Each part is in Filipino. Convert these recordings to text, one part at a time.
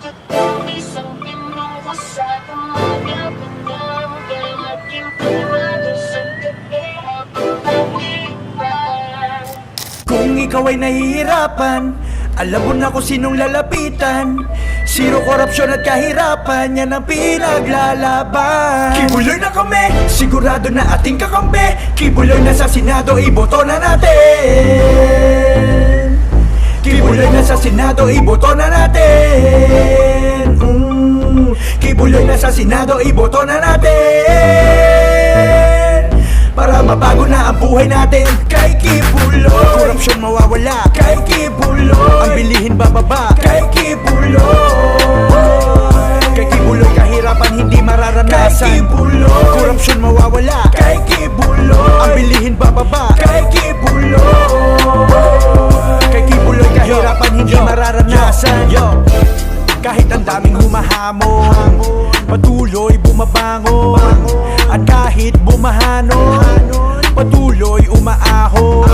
Kung ikaw ay nahihirapan, alam mo na kung sinong lalapitan. Zero korupsyon at kahirapan, yan ang pinaglalaban. Kibuloy na kami, sigurado na ating kakampi. Kibuloy na sa Senado, iboto na natin. Kibuloy na sa Senado, iboto na natin. Kibuloy na sa Senado, iboto na natin. Para mabago na ang buhay natin. Kay Kibuloy, korupsyon mawawala. Kay Kibuloy, ang bilihin bababa. Kay Kibuloy, kay Kibuloy kahirapan hindi mararanasan. Kay Kibuloy, korupsyon mawawala. Kay Kibuloy, ang bilihin bababa. Kay Kibuloy, kay Kibuloy kahirapan hindi mararanasan. Kahit ang daming humahamon, patuloy bumabangon. At kahit bumahanon, patuloy umaahon.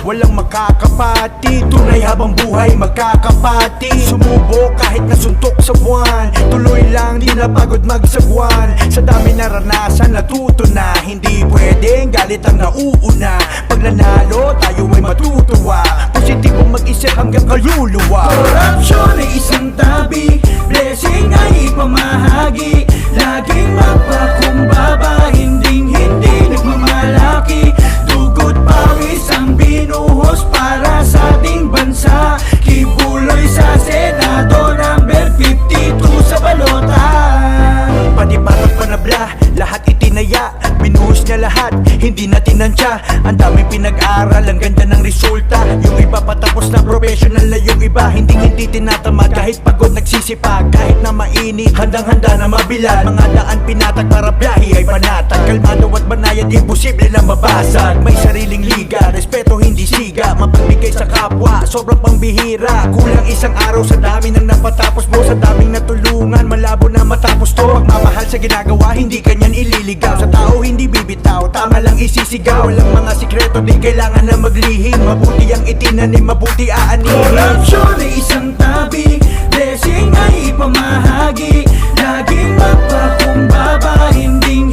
Walang makakapati, tunay habang buhay magkakapati. Sumubok kahit nasuntok sa buwan, tuloy lang di napagod magsagwan. Sa dami naranasan natuto na, hindi pwedeng galit ang nauuna. Pag nanalo tayo ay matutuwa, positibong mag-isip hanggang kaluluwa. Korupsyon ay isang tabi, blessing ay ipamahagi. Laging magpakumbaba, hindi nagmamalaki. Dugot pawis ang binuhos para sa ating bansa. Kibuloy sa Senado, number 52 sa balota. Panipatak panabla, lahat itinaya. Binuhos niya lahat, hindi na tinansya. Ang daming pinag-aral, ang ganda ng resulta. Yung iba patapos na professional na yung iba. Hindi tinatamad kahit pagod nagsisipag. Kahit na mainit, handang-handa na mabilad. Mga daan pinatag para biyahe ay panatag. Kalmado at banayad, imposible na mabasag. May sariling liga, respeto hindi siga. Mapagbigay sa kapwa, sobrang pambihira. Kulang isang araw sa dami ng napatapos mo. Sa daming natulungan, malabo na matapos to. Pagmamahal sa ginagawa, hindi kanyan ililigaw. Sa tao hindi bibitaw, tama lang isisigaw. Walang mga sikreto, di kailangan na maglihim. Mabuti ang itinanim, mabuti aanihin. Korupsyon ay isang tabi, blessing ay ipamahagi. Laging magpakumbaba, hindi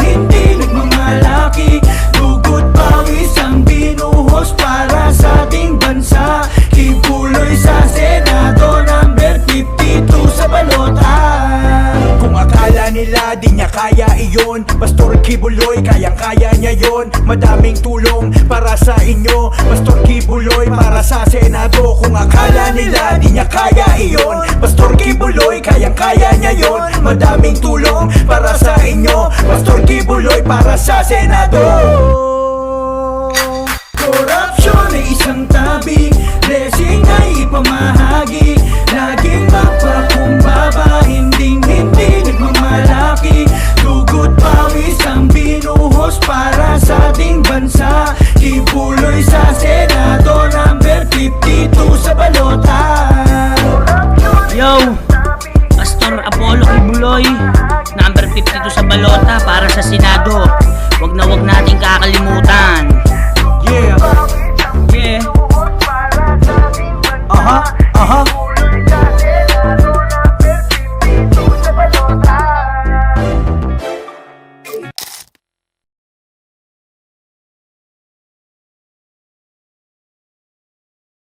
nagmamalaki. Dugot pawis ang binuhos para sa ating bansa. Kibuloy sa Senado, number 52 sa balota. Kung akala nila di niya kaya iyon, Pastor Kibuloy kayang-kaya niya yon. Madaming tulong para sa inyo, Pastor Kibuloy para sa Senado. Kung akala nila di niya kaya iyon, Pastor Kibuloy kayang-kaya niya yon. Madaming tulong para sa inyo, Pastor Kibuloy para sa Senado. Korupsyon ay isang tabi, blessing ay ipamahagi. Laging magpakumbaba, hindi nagmamalaki. Dugot pawis ang binuhos para sa ating bansa. Kibuloy sa Senado, number 52 sa balota. Yo, Pastor Apollo Kibuloy, number 52 sa balota para sa Senado. Wag na wag nating kakalimutan